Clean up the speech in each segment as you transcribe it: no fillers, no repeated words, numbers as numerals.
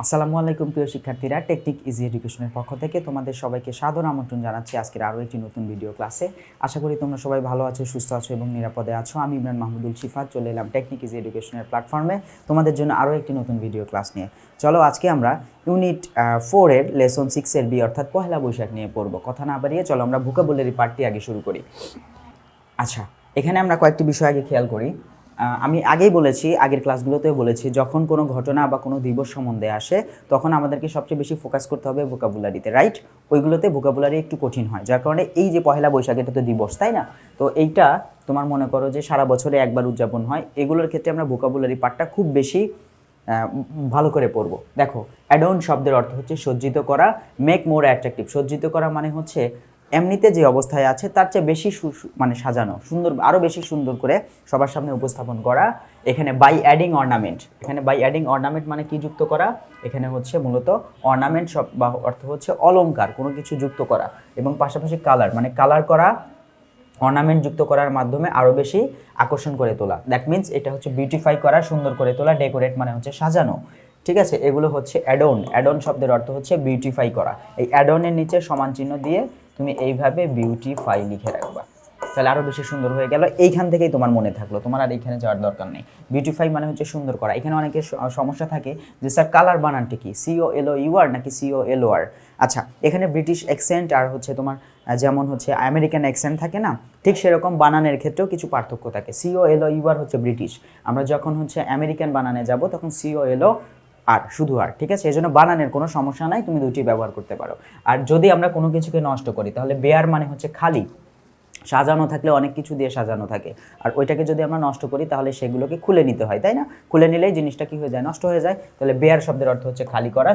আসসালামু আলাইকুম প্রিয় শিক্ষার্থীরা, টেকনিক ইজি এডুকেশনের পক্ষ থেকে তোমাদের সবাইকে সাদর আমন্ত্রণ জানাচ্ছি আজকের আরও একটি নতুন ভিডিও ক্লাসে। আশা করি তোমরা সবাই ভালো আছো, সুস্থ আছো এবং নিরাপদে আছো। আমি ইমরান মাহমুদুল শিফাত চলে এলাম টেকনিক ইজি এডুকেশনের প্ল্যাটফর্মে তোমাদের জন্য আরও একটি নতুন ভিডিও ক্লাস নিয়ে। চলো আজকে আমরা ইউনিট 4 এর লেসন 6 এর বি অর্থাৎ পহেলা বৈশাখ নিয়ে পড়বো। কথা না বাড়িয়ে চলো আমরা ভোকাবুলারি পার্টটি আগে শুরু করি। আচ্ছা, এখানে আমরা কয়েকটি বিষয় আগে খেয়াল করি। আমি আগেই বলেছি, আগের ক্লাসগুলোতেও বলেছি, যখন কোনো ঘটনা বা কোনো দিবস সম্বন্ধে আসে তখন আমাদেরকে সবচেয়ে বেশি ফোকাস করতে হবে ভোকাবুলারিতে, রাইট? ওইগুলোতে ভোকাবুলারি একটু কঠিন হয়, যার কারণে এই যে পহেলা বৈশাখ, এটা তো দিবস, তাই না? তো এইটা তোমার মনে করো যে সারা বছরে একবার উদযাপন হয়, এগুলোর ক্ষেত্রে আমরা ভোকাবুলারি পার্টটা খুব বেশি ভালো করে পড়বো। দেখো, অ্যাডন শব্দের অর্থ হচ্ছে সজ্জিত করা, মেক মোর অ্যাট্রাকটিভ। সজ্জিত করা মানে হচ্ছে এমনিতে যে অবস্থায় আছে তার চেয়ে বেশি মানে সাজানো, সুন্দর, আরও বেশি সুন্দর করে সবার সামনে উপস্থাপন করা। এখানে বাই অ্যাডিং অর্নামেন্ট, এখানে বাই অ্যাডিং অর্নামেন্ট মানে কি যুক্ত করা? এখানে হচ্ছে মূলত অর্নামেন্ট সব বা অর্থ হচ্ছে অলংকার, কোনো কিছু যুক্ত করা, এবং পাশাপাশি কালার মানে কালার করা, অর্নামেন্ট যুক্ত করার মাধ্যমে আরও বেশি আকর্ষণ করে তোলা। দ্যাট মিনস এটা হচ্ছে বিউটিফাই করা, সুন্দর করে তোলা। ডেকোরেট মানে হচ্ছে সাজানো, ঠিক আছে? এগুলো হচ্ছে অ্যাডন। অ্যাডন শব্দের অর্থ হচ্ছে বিউটিফাই করা। এই অ্যাডনের নিচে সমান চিহ্ন দিয়ে তুমি এইভাবে বিউটিফাই লিখে রাখবা, তাহলে আরও বেশি সুন্দর হয়ে গেল। এইখান থেকেই তোমার মনে থাকলো, তোমার আর এইখানে যাওয়ার দরকার নেই। বিউটিফাই মানে হচ্ছে সুন্দর করা। এখানে অনেকের সমস্যা থাকে যে স্যার কালার বানানটি কি, COLOUR নাকি COLOR? আচ্ছা, এখানে ব্রিটিশ অ্যাকসেন্ট আর হচ্ছে তোমার যেমন হচ্ছে আমেরিকান অ্যাকসেন্ট থাকে না, ঠিক সেরকম বানানের ক্ষেত্রেও কিছু পার্থক্য থাকে। COLOUR হচ্ছে ব্রিটিশ, আমরা যখন হচ্ছে আমেরিকান বানানে যাব তখন COLO আর শুধু আর, ঠিক আছে? এই জন্য বানানের কোনো সমস্যা নাই, তুমি দুটি ব্যবহার করতে পারো। আর যদি আমরা কোনো কিছুকে নষ্ট করি তাহলে বেয়ার মানে হচ্ছে খালি। সাজানো থাকলে অনেক কিছু দিয়ে সাজানো থাকে, আর ওইটাকে যদি আমরা নষ্ট করি তাহলে সেগুলোকে খুলে নিতে হয়, তাই না? খুলে নিলেই জিনিসটা কি হয়ে যায়? নষ্ট হয়ে যায়। তাহলে বেয়ার শব্দের অর্থ হচ্ছে খালি করা।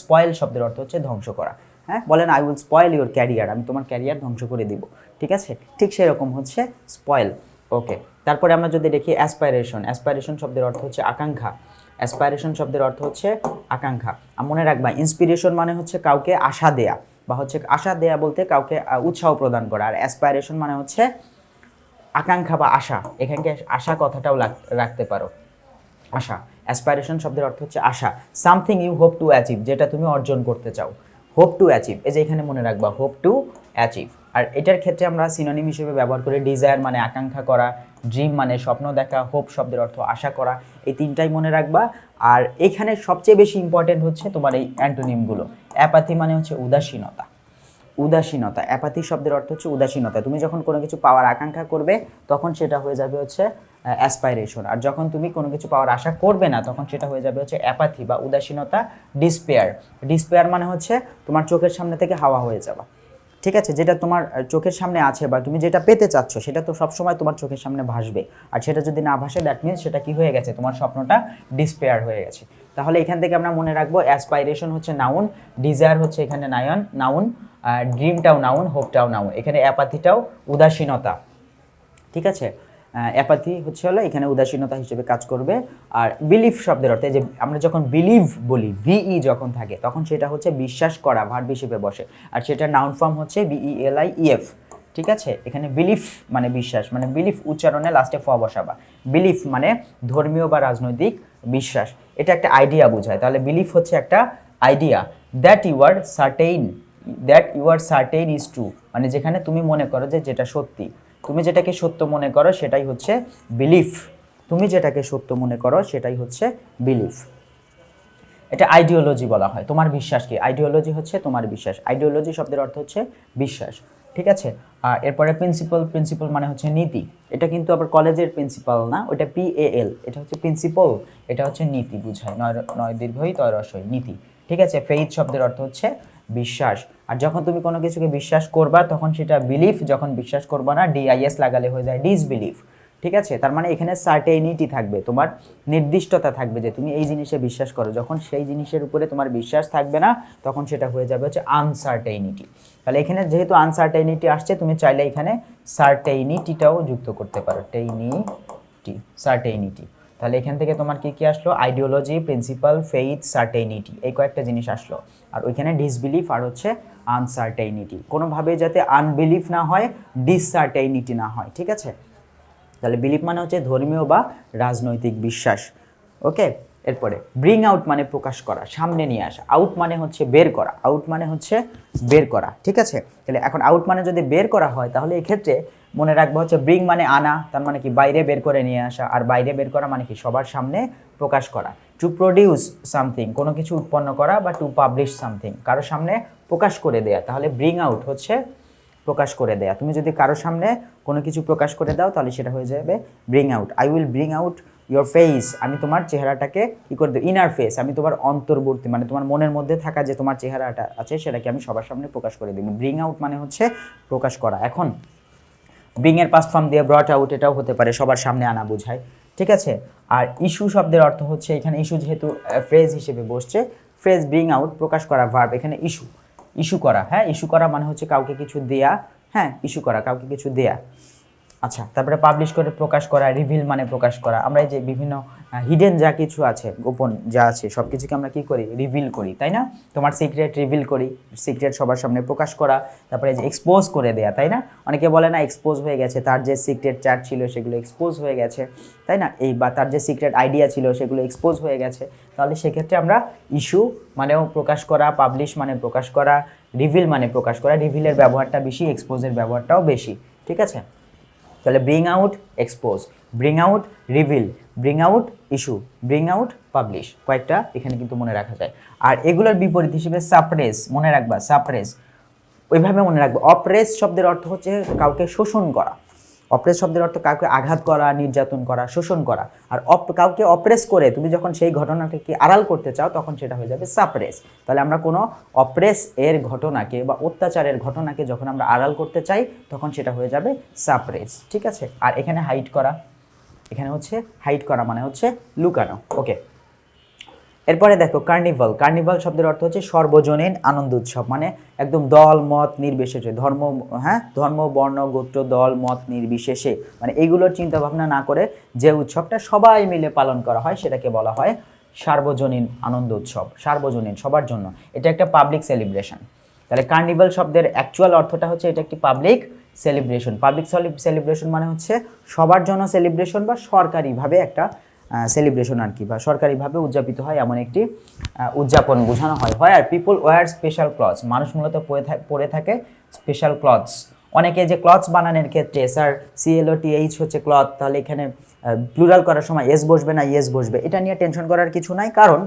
স্পয়েল শব্দের অর্থ হচ্ছে ধ্বংস করা। হ্যাঁ, বলেন I will spoil your career, আমি তোমার ক্যারিয়ার ধ্বংস করে দিব, ঠিক আছে? ঠিক সেরকম হচ্ছে স্পয়েল। ওকে, তারপরে আমরা যদি দেখি অ্যাসপাইরেশন। অ্যাসপাইরেশন শব্দের অর্থ হচ্ছে আকাঙ্ক্ষা। অ্যাসপাইরেশন শব্দের অর্থ হচ্ছে আকাঙ্ক্ষা। মনে রাখবা, ইন্সপিরেশন মানে হচ্ছে কাউকে আশা দেয়া, বা হচ্ছে আশা দেয়া বলতে কাউকে উৎসাহ প্রদান করা। আর অ্যাসপাইরেশন মানে হচ্ছে আকাঙ্ক্ষা বা আশা। এখানকে আশা কথাটাও রাখতে পারো, আশা। অ্যাসপাইরেশন শব্দের অর্থ হচ্ছে আশা। Something you hope to achieve, যেটা তুমি অর্জন করতে চাও। হোপ টু অ্যাচিভ, এই যে এখানে মনে রাখবা, হোপ টু অ্যাচিভ। আর এটার ক্ষেত্রে আমরা সিনোনিম হিসেবে ব্যবহার করি ডিজায়ার মানে আকাঙ্ক্ষা করা, ড্রিম মানে স্বপ্ন দেখা, হোপ শব্দের অর্থ আশা করা। এই তিনটাই মনে রাখবা। আর এখানে সবচেয়ে বেশি ইম্পর্টেন্ট হচ্ছে তোমার এই অ্যান্টোনিমগুলো। অ্যাপাথি মানে হচ্ছে উদাসীনতা। উদাসীনতা, অ্যাপাথি শব্দের অর্থ হচ্ছে উদাসীনতা। তুমি যখন কোনো কিছু পাওয়ার আকাঙ্ক্ষা করবে তখন সেটা হয়ে যাবে হচ্ছে অ্যাসপাইরেশন, আর যখন তুমি কোনো কিছু পাওয়ার আশা করবে না তখন সেটা হয়ে যাবে হচ্ছে অ্যাপাথি বা উদাসীনতা। ডিসপেয়ার, ডিসপেয়ার মানে হচ্ছে তোমার চোখের সামনে থেকে হাওয়া হয়ে যাওয়া, ঠিক আছে? যেটা তোমার চোখের সামনে আছে বা তুমি যেটা পেতে চাচ্ছ সেটা তো সবসময় তোমার চোখের সামনে ভাসবে, আর সেটা যদি না ভাসে দ্যাট মিনস সেটা কি হয়ে গেছে? তোমার স্বপ্নটা ডিসপেয়ার হয়ে গেছে। তাহলে এখান থেকে আমরা মনে রাখবো অ্যাসপাইরেশন হচ্ছে নাউন, ডিজায়ার হচ্ছে এখানে নাউন, ড্রিমটাও নাউন, হোপটাও নাউন। এখানে অ্যাপাথিটাও উদাসীনতা, ঠিক আছে? অ্যাপাথি হচ্ছে হলো এখানে উদাসীনতা হিসেবে কাজ করবে। আর বিলিফ শব্দের অর্থে, যে আমরা যখন বিলিভ বলি, ভিই যখন থাকে তখন সেটা হচ্ছে বিশ্বাস করা, ভার্ব হিসেবে বসে, আর সেটা নাউন ফর্ম হচ্ছে BELIEF, ঠিক আছে? এখানে বিলিফ মানে বিশ্বাস, মানে বিলিফ উচ্চারণে লাস্টে ফ বসাবা। বিলিফ মানে ধর্মীয় বা রাজনৈতিক বিশ্বাস, এটা একটা আইডিয়া বোঝায়। তাহলে বিলিফ হচ্ছে একটা idea. That you are certain is true, মানে যেখানে তুমি মনে করো যে যেটা সত্যি, তুমি যেটাকে সত্য মনে করো সেটাই হচ্ছে বিলিফ। তুমি যেটাকে সত্য মনে করো সেটাই হচ্ছে বিলিফ। এটা আইডিওলজি বলা হয়। তোমার বিশ্বাস কি? আইডিওলজি হচ্ছে তোমার বিশ্বাস। আইডিওলজি শব্দের অর্থ হচ্ছে বিশ্বাস, ঠিক আছে? আর এরপরে প্রিন্সিপাল। প্রিন্সিপাল মানে হচ্ছে নীতি। এটা কিন্তু আবার কলেজের প্রিন্সিপাল না, ওটা PAL, এটা হচ্ছে প্রিন্সিপাল, এটা হচ্ছে নীতি বুঝায়। নয় দীর্ঘই তয় রসই, নীতি, ঠিক আছে? ফেইথ শব্দের অর্থ হচ্ছে বিশ্বাস। আর যখন তুমি কোনো কিছুকে বিশ্বাস করবা তখন সেটা বিলিফ, যখন বিশ্বাস করবা না DIS লাগালে হয়ে যায় ডিসবিলিফ, ঠিক আছে? তার মানে এখানে সার্টেইনিটি থাকবে, তোমার নির্দিষ্টতা থাকবে যে তুমি এই জিনিসে বিশ্বাস করো। যখন সেই জিনিসের উপরে তোমার বিশ্বাস থাকবে না তখন সেটা হয়ে যাবে হচ্ছে আনসার্টেইনিটি। তাহলে এখানে যেহেতু আনসার্টেইনিটি আসছে, তুমি চাইলে এখানে সার্টেইনিটিটাও যুক্ত করতে পারো, সার্টেইনিটি। তাহলে এখান থেকে তোমার কি কি আসলো? আইডিওলজি, প্রিন্সিপাল, ফেইথ, সার্টেইনিটি, এই কয়েকটা জিনিস আসলো। আর ওইখানে ডিসবিলিফ আর হচ্ছে আনসার্টেইনিটি। কোনোভাবে যাতে আনবিলিফ না হয়, ডিসসার্টেইনিটি না হয়, ঠিক আছে? তাহলে বিলিফ মানে হচ্ছে ধর্মীয় বা রাজনৈতিক বিশ্বাস। ওকে, এরপরে ব্রিং আউট মানে প্রকাশ করা, সামনে নিয়ে আসা। আউট মানে হচ্ছে বের করা, আউট মানে হচ্ছে বের করা, ঠিক আছে। তাহলে এখন আউট মানে যদি বের করা হয় তাহলে এক্ষেত্রে মনে রাখবো হচ্ছে ব্রিং মানে আনা, তার মানে কি বাইরে বের করে নিয়ে আসা, আর বাইরে বের করা মানে কি সবার সামনে প্রকাশ করা। টু প্রডিউস সামথিং, কোনো কিছু উৎপন্ন করা, বা টু পাবলিশ সামথিং, কারোর সামনে প্রকাশ করে দেয়া। তাহলে ব্রিং আউট হচ্ছে প্রকাশ করে দেয়া। তুমি যদি কারোর সামনে কোনো কিছু প্রকাশ করে দাও তাহলে সেটা হয়ে যাবে bring out. I will bring out your face, আমি তোমার চেহারাটাকে কী করে দেবো, ইনার ফেস, আমি তোমার অন্তর্বর্তী মানে তোমার মনের মধ্যে থাকা যে তোমার চেহারাটা আছে সেটাকে আমি সবার সামনে প্রকাশ করে দেবো। ব্রিং আউট মানে হচ্ছে প্রকাশ করা। এখন ব্রিং এর পাস্ট ফর্ম দিয়ে ব্রট আউট, এটাও হতে পারে, সবার সামনে আনা বোঝায়, ঠিক আছে। আর ইস্যু শব্দের অর্থ হচ্ছে, এখানে ইস্যু যেহেতু ফ্রেজ হিসেবে বসছে, ফ্রেজ ব্রিং আউট প্রকাশ করা, ভার্ব এখানে ইস্যু, ইস্যু করা। হ্যাঁ, ইস্যু করা মানে হচ্ছে কাউকে কিছু দেয়া, হ্যাঁ ইস্যু করা, কাউকে কিছু দেয়া। আচ্ছা, তারপরে পাবলিশ করে প্রকাশ করা, রিভিল মানে প্রকাশ করা। আমরা এই যে বিভিন্ন হিডেন যা কিছু আছে, গোপন যা আছে সব কিছুকে আমরা কী করি, রিভিল করি, তাই না। তোমার সিক্রেট রিভিল করি, সিক্রেট সবার সামনে প্রকাশ করা। তারপরে যে এক্সপোজ করে দেয়া, তাই না, অনেকে বলে না এক্সপোজ হয়ে গেছে, তার যে সিক্রেট চ্যাট ছিল সেগুলো এক্সপোজ হয়ে গেছে, তাই না, এই বা তার যে সিক্রেট আইডিয়া ছিল সেগুলো এক্সপোজ হয়ে গেছে। তাহলে সেক্ষেত্রে আমরা ইস্যু মানেও প্রকাশ করা, পাবলিশ মানে প্রকাশ করা, রিভিল মানে প্রকাশ করা। রিভিলের ব্যবহারটা বেশি, এক্সপোজের ব্যবহারটাও বেশি, ঠিক আছে। তাহলে bring out, expose, bring out, reveal, bring out, issue, bring out, publish, কয়েকটা এখানে কিন্তু মনে রাখা যায়। আর এগুলোর বিপরীত হিসেবে সাপ্রেস, মনে রাখবা সাপ্রেস, ওইভাবে মনে রাখবো। অপ্রেস শব্দের অর্থ হচ্ছে কাউকে শোষণ করা, অপ্রেস শব্দের অর্থ কাউকে আঘাত করা, নির্যাতন করা, শোষণ করা। আর কাউকে অপ্রেস করে তুমি যখন সেই ঘটনাটাকে আড়াল করতে চাও তখন সেটা হয়ে যাবে সাপ্রেস। তাহলে আমরা কোনো অপ্রেস এর ঘটনাকে বা অত্যাচারের ঘটনাকে যখন আমরা আড়াল করতে চাই তখন সেটা হয়ে যাবে সাপ্রেস, ঠিক আছে। আর এখানে হাইড করা, এখানে হচ্ছে হাইড করা মানে হচ্ছে লুকানো, ওকে। এরপরে দেখো কার্নিভাল, কার্নিভাল শব্দের অর্থ হচ্ছে সর্বজনীন আনন্দ উৎসব, মানে একদম দল মত নির্বিশেষে, ধর্ম, হ্যাঁ ধর্ম বর্ণ গোত্র দল মত নির্বিশেষে, মানে এইগুলোর চিন্তা ভাবনা না করে যে উৎসবটা সবাই মিলে পালন করা হয় সেটাকে বলা হয় সার্বজনীন আনন্দ উৎসব। সার্বজনীন, সবার জন্য, এটা একটা পাবলিক সেলিব্রেশন। তাহলে কার্নিভাল শব্দের অ্যাকচুয়াল অর্থটা হচ্ছে এটা একটি পাবলিক সেলিব্রেশন। পাবলিক সেলিব্রেশন মানে হচ্ছে সবার জন্য সেলিব্রেশন বা সরকারিভাবে একটা সেলিব্রেশন আর কি, বা সরকারিভাবে উদযাপিত হয় এমন একটি উদযাপন বোঝানো হয়। হয় আর পিপল ওয়্যার স্পেশাল ক্লথস, মানুষ মূলত পরে থাকে স্পেশাল ক্লথস। অনেকে যে ক্লথস বানানোর ক্ষেত্রে স্যার CLOTH হচ্ছে ক্লথ, তাহলে এখানে প্লুরাল করার সময় এস বসবে না ইয়েস বসবে, এটা নিয়ে টেনশন করার কিছু নাই, কারণ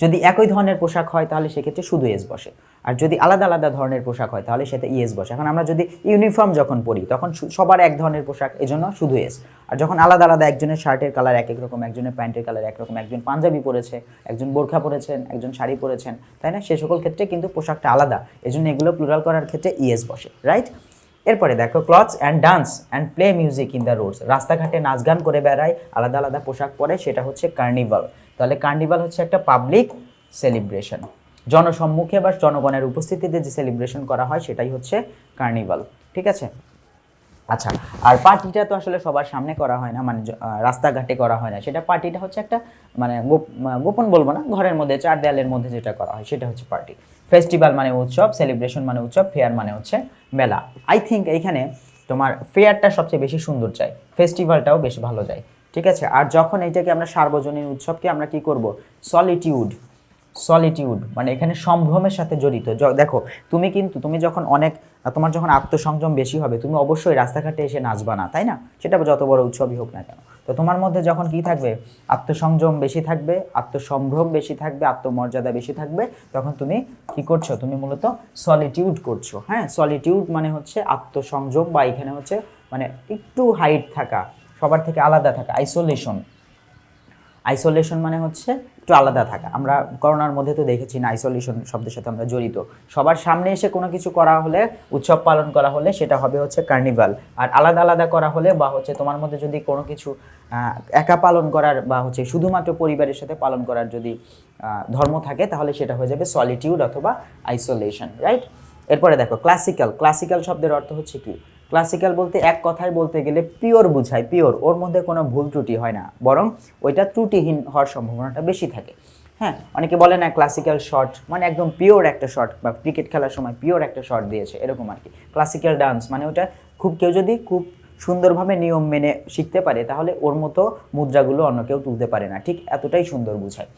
যদি একই ধরনের পোশাক হয় তাহলে সেক্ষেত্রে শুধু এস বসে, আর যদি আলাদা আলাদা ধরনের পোশাক হয় তাহলে সেটা ইএস বসে। এখন আমরা যদি ইউনিফর্ম যখন পরি তখন সবার এক ধরনের পোশাক, এজন্য শুধু এস। আর যখন আলাদা আলাদা, একজনের শার্টের কালার এক এক রকম, একজনের প্যান্টের কালার একরকম, একজন পাঞ্জাবি পরেছে, একজন বোরখা পরেছেন, একজন শাড়ি পরেছেন, তাই না, সে সকল ক্ষেত্রে কিন্তু পোশাকটা আলাদা, এজন্য এগুলো প্লুরাল করার ক্ষেত্রে ইএস বসে, রাইট। এরপরে দেখো clothes and dance and play music in the roads, রাস্তাঘাটে নাচ গান করে বেড়ায়, আলাদা আলাদা পোশাক পরে, সেটা হচ্ছে কার্নিভাল। তাহলে কার্নিভাল হচ্ছে একটা পাবলিক সেলিব্রেশন, জনসম্মুখে বা জনগণের উপস্থিতিতে যে সেলিব্রেশন করা হয় সেটাই হচ্ছে কার্নিভাল, ঠিক আছে। আচ্ছা, আর পার্টিটা তো আসলে সবার সামনে করা হয় না, মানে রাস্তাঘাটে করা হয় না, সেটা পার্টিটা হচ্ছে একটা মানে গোপন বলবো না, ঘরের মধ্যে চার দেয়ালের মধ্যে যেটা করা হয় সেটা হচ্ছে পার্টি। ফেস্টিভ্যাল মানে উৎসব, সেলিব্রেশন মানে উৎসব, ফেয়ার মানে হচ্ছে মেলা। আই থিঙ্ক এইখানে তোমার ফেয়ারটা সবচেয়ে বেশি সুন্দর যায়, ফেস্টিভ্যালটাও বেশ ভালো যায়, ঠিক আছে। আর যখন এইটাকে আমরা সার্বজনীন উৎসবকে আমরা কি করব, সলিটিউড, সলিটিউড মানে এখানে সম্ভ্রমের সাথে জড়িত। দেখো তুমি যখন তোমার যখন আত্মসংযম বেশি হবে তুমি অবশ্যই রাস্তাঘাটে এসে নাচবা না, তাই না, সেটা যত বড় উৎসবই হোক না কেন। তো তোমার মধ্যে যখন কি থাকবে, আত্মসংযম বেশি থাকবে, আত্মসম্ভ্রম বেশি থাকবে, আত্মমর্যাদা বেশি থাকবে, তখন তুমি কি করছো, তুমি মূলত সলিটিউড করছো। হ্যাঁ, সলিটিউড মানে হচ্ছে আত্মসংযম, বা এখানে হচ্ছে মানে একটু হাইট থাকা, সবার থেকে আলাদা থাকা, আইসোলেশন। আইসোলেশন মানে হচ্ছে একটু আলাদা থাকা। আমরা করোনার মধ্যে তো দেখেছি না, আইসোলেশন শব্দের সাথে আমরা জড়িত। সবার সামনে এসে কোনো কিছু করা হলে, উৎসব পালন করা হলে সেটা হবে হচ্ছে কার্নিভাল। আর আলাদা আলাদা করা হলে বা হচ্ছে তোমার মধ্যে যদি কোনো কিছু একা পালন করার বা হচ্ছে শুধুমাত্র পরিবারের সাথে পালন করার যদি ধর্ম থাকে তাহলে সেটা হয়ে যাবে সলিটিউড অথবা আইসোলেশন, রাইট। এরপরে দেখো ক্লাসিক্যাল, ক্লাসিক্যাল শব্দের অর্থ হচ্ছে কি, ক্লাসিক্যাল বলতে এক কথায় বলতে গেলে পিওর বুঝায়, পিওর, ওর মধ্যে কোনো ভুল ত্রুটি হয় না, বরং ওইটা ত্রুটিহীন হওয়ার সম্ভাবনাটা বেশি থাকে। হ্যাঁ, অনেকে বলে না ক্লাসিক্যাল শট মানে একদম পিওর একটা শট, বা ক্রিকেট খেলার সময় পিওর একটা শট দিয়েছে, এরকম আর কি। ক্লাসিক্যাল ডান্স মানে ওটা কেউ যদি খুব সুন্দরভাবে নিয়ম মেনে শিখতে পারে তাহলে ওর মতো মুদ্রাগুলো অন্য কেউ তুলতে পারে না, ঠিক এতটাই সুন্দর বোঝায়।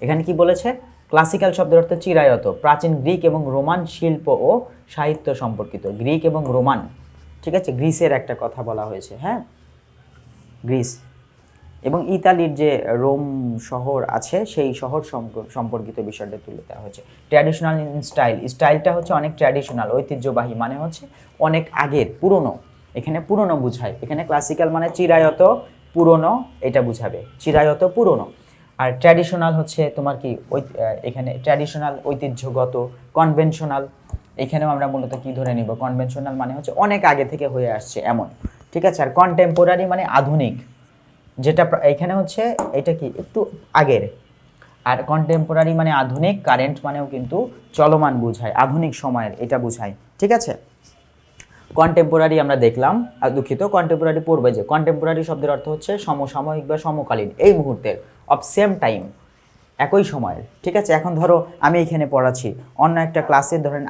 এখানে কি বলেছে, ক্লাসিক্যাল শব্দের অর্থ চিরায়ত, প্রাচীন গ্রিক এবং রোমান শিল্প ও সাহিত্য সম্পর্কিত। গ্রিক এবং রোমান, ঠিক আছে, গ্রিসের একটা কথা বলা হয়েছে, হ্যাঁ, গ্রিস এবং ইতালির যে রোম শহর আছে সেই শহর সম্পর্কিত বিষয়টা তুলে দেওয়া হয়েছে। ট্র্যাডিশনাল ইন স্টাইল, স্টাইলটা হচ্ছে অনেক ট্র্যাডিশনাল, ঐতিহ্যবাহী, মানে হচ্ছে অনেক আগের, পুরনো। এখানে পুরনো বুঝায়। এখানে ক্লাসিক্যাল মানে চিরায়ত, পুরনো, এটা বুঝাবে, চিরায়ত পুরনো। আর ট্র্যাডিশনাল হচ্ছে তোমার কি এখানে ট্র্যাডিশনাল ঐতিহ্যগত, কনভেনশনাল এখানেও আমরা মূলত কি ধরে নিব, কনভেনশনাল মানে হচ্ছে অনেক আগে থেকে হয়ে আসছে এমন, ঠিক আছে। আর কন্টেম্পোরারি মানে আধুনিক, যেটা এখানে হচ্ছে এটা কি একটু আগের। আর কন্টেম্পোরারি মানে আধুনিক, কারেন্ট মানেও কিন্তু চলমান বুঝায়, আধুনিক সময়ের, এটা বুঝায়, ঠিক আছে। কন্টেম্পোরারি আমরা দেখলাম, দুঃখিত, কন্টেম্পোরারি পড়বে যে কন্টেম্পোরারি শব্দের অর্থ হচ্ছে সমসাময়িক বা সমকালীন, এই মুহূর্তের, অফ সেম টাইম, একই সময়ের, ঠিক আছে। এখন ধরো আমি এখানে পড়াচ্ছি, অন্য একটা ক্লাসে ধরেন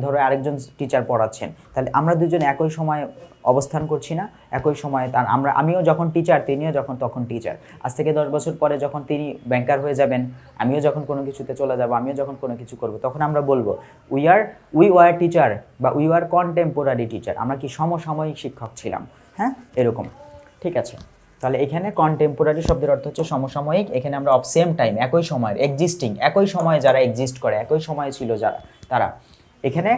ধরো আরেকজন টিচার পড়াচ্ছেন, তাহলে আমরা দুজন একই সময় অবস্থান করছি না, একই সময়ে তার আমিও যখন টিচার, তিনিও তখন টিচার। আজ থেকে 10 বছর পরে যখন তিনি ব্যাংকার হয়ে যাবেন, আমিও যখন কোনো কিছুতে চলে যাব, আমিও যখন কোনো কিছু করব, তখন আমরা বলবো উই ওয়ার টিচার বা উই ওয়ার কন্টেম্পোরারি টিচার, আমরা কি সমসাময়িক শিক্ষক ছিলাম, হ্যাঁ, এরকম, ঠিক আছে। তাহলে এখানে কন্টেম্পোরারি শব্দের অর্থ হচ্ছে সমসাময়িক, এখানে আমরা অফ সেম টাইম, একই সময়ের, এক্সিস্টিং, একই সময়ে যারা এক্সিস্ট করে, একই সময়ে ছিল যারা, তারা এখানে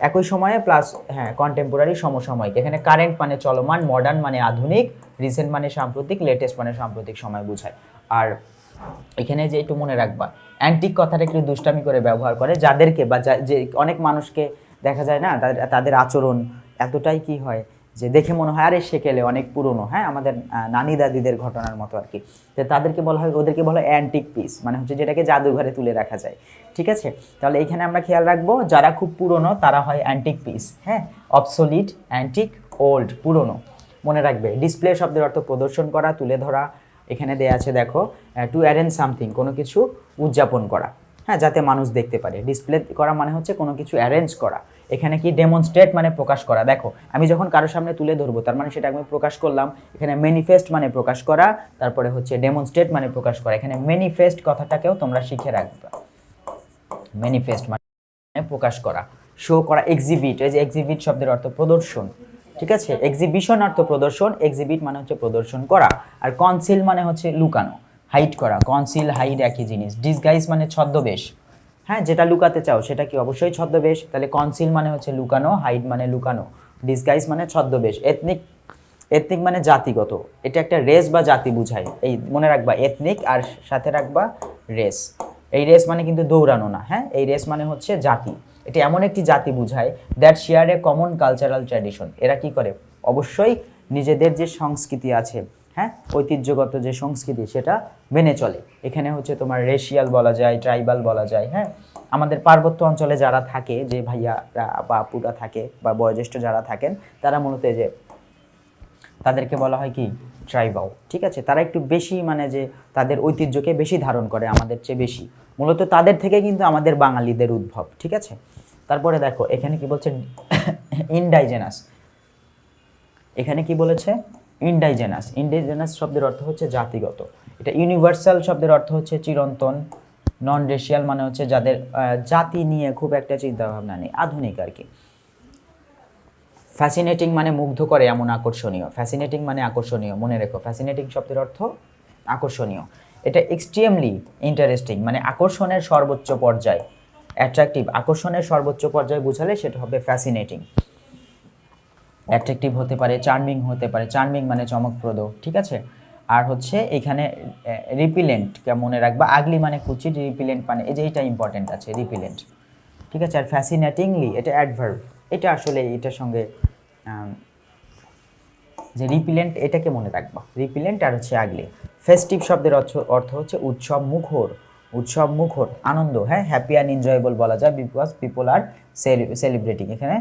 একই সময়ে প্লাস, হ্যাঁ, কন্টেম্পোরারি সমসাময়িক। এখানে কারেন্ট মানে চলমান, মডার্ন মানে আধুনিক, রিসেন্ট মানে সাম্প্রতিক, লেটেস্ট মানে সাম্প্রতিক সময় বোঝায়। আর এখানে যে একটু মনে রাখবা, অ্যান্টিক কথাটা একটু দুষ্টামি করে ব্যবহার করে, যাদেরকে বা যে অনেক মানুষকে দেখা যায় না, তাদের আচরণ এতটাই কি হয় যে দেখে মনে হয় আরে সেকেলে অনেক পুরনো, হ্যাঁ, আমাদের নানি দাদিদের ঘটনার মতো আর কি। তো তাদেরকে বলা হয়, ওদেরকে বলা হয় অ্যান্টিক পিস, মানে হচ্ছে যেটাকে জাদুঘরে তুলে রাখা যায়, ঠিক আছে। তাহলে এখানে আমরা খেয়াল রাখবো, যারা খুব পুরনো তারা হয় অ্যান্টিক পিস, হ্যাঁ, অবসোলিট, অ্যান্টিক, ওল্ড, পুরনো, মনে রাখবে। ডিসপ্লে শব্দের অর্থ প্রদর্শন করা, তুলে ধরা। এখানে দেয়া আছে দেখো, টু অ্যারেঞ্জ সামথিং, কোনো কিছু উদযাপন করা, হ্যাঁ, যাতে মানুষ দেখতে পারে। ডিসপ্লে করা মানে হচ্ছে কোনো কিছু অ্যারেঞ্জ করা। এখানে কি ডেমনস্ট্রেট মানে প্রকাশ করা, দেখো আমি যখন কারোর সামনে তুলে ধরবো তার মানে সেটা আমি প্রকাশ করলাম। এখানে ম্যানিফেস্ট মানে প্রকাশ করা, তারপরে হচ্ছে ডেমনস্ট্রেট মানে প্রকাশ করা। এখানে ম্যানিফেস্ট কথাটাকেও তোমরা শিখে রাখবে, ম্যানিফেস্ট মানে প্রকাশ করা, শো করা। এক্সিবিট, এই যে এক্সিবিট শব্দের অর্থ প্রদর্শন, ঠিক আছে। এক্সিবিশন অর্থ প্রদর্শন, এক্সিবিট মানে হচ্ছে প্রদর্শন করা। আর কনসিল মানে হচ্ছে লুকানো, হাইড করা, কনসিল হাইড একই জিনিস। ডিসগাইজ মানে ছদ্মবেশ, হ্যাঁ, যেটা লুকাতে চাও সেটা কি অবশ্যই ছদ্মবেশ। তাহলে কনসিল মানে হচ্ছে লুকানো, হাইড মানে লুকানো, ডিসগাইজ মানে ছদ্মবেশ। এথনিক, এথনিক মানে জাতিগত, এটা একটা রেস বা জাতি বুঝায়, এই মনে রাখবা, এথনিক আর সাথে রাখবা রেস। এই রেস মানে কিন্তু দৌড়ানো না, হ্যাঁ, এই রেস মানে হচ্ছে জাতি, এটা এমন একটি জাতি বুঝায় that share a common cultural tradition, এরা কি করে, অবশ্যই নিজেদের যে সংস্কৃতি আছে, হ্যাঁ, ঐতিহ্যগত যে সংস্কৃতি সেটা মেনে চলে। এখানে হচ্ছে তোমার রেশিয়াল বলা যায়, ট্রাইবাল বলা যায়, হ্যাঁ। আমাদের পার্বত্য অঞ্চলে যারা থাকে, যে ভাইয়ারা বা আপুরা থাকে বা বয়োজ্যেষ্ঠ যারা থাকেন, তারা মূলত যে তাদেরকে বলা হয় কি, ট্রাইবাল, ঠিক আছে। তারা একটু বেশি, মানে যে তাদের ঐতিহ্যকে বেশি ধারণ করে আমাদের চেয়ে বেশি, মূলত তাদের থেকে কিন্তু আমাদের বাঙালিদের উদ্ভব, ঠিক আছে। তারপরে দেখো এখানে কি বলছে, ইনডাইজেনাস, এখানে কি বলেছে, ইনডাইজেনাস। ইনডাইজেনাস শব্দের অর্থ হচ্ছে জাতিগত। এটা ইউনিভার্সাল শব্দের অর্থ হচ্ছে চিরন্তন। নন রেশিয়াল মানে হচ্ছে যাদের জাতি নিয়ে খুব একটা চিন্তা ভাবনা নেই, আধুনিক আর কি। ফ্যাসিনেটিং মানে মুগ্ধ করে এমন আকর্ষণীয়, ফ্যাসিনেটিং মানে আকর্ষণীয়, মনে রেখো, ফ্যাসিনেটিং শব্দের অর্থ আকর্ষণীয়। এটা এক্সট্রিমলি ইন্টারেস্টিং মানে আকর্ষণের সর্বোচ্চ পর্যায়, অ্যাট্রাকটিভ, আকর্ষণের সর্বোচ্চ পর্যায়ে বুঝালে সেটা হবে ফ্যাসিনেটিং। অ্যাট্রাকটিভ হতে পারে, চার্মিং হতে পারে, চার্মিং মানে চমকপ্রদ, ঠিক আছে। আর হচ্ছে এখানে রিপিলেন্ট, মনে রাখবা, আগলি মানে কুচিত, রিপিলেন্ট মানে এই যে এটা ইম্পর্টেন্ট আছে, রিপিলেন্ট, ঠিক আছে। আর ফ্যাসিনেটিংলি এটা অ্যাডভার্ব, এটা আসলে এটার সঙ্গে যে রিপিলেন্ট, এটাকে মনে রাখবা, রিপিলেন্ট আর হচ্ছে আগলি। ফেস্টিভ শব্দের অর্থ হচ্ছে উৎসব মুখর, উৎসব মুখর, আনন্দ, হ্যাঁ, হ্যাপি অ্যান্ড এনজয়েবল বলা যায়, বিকজ পিপল আর সেলিব্রেটিং। এখানে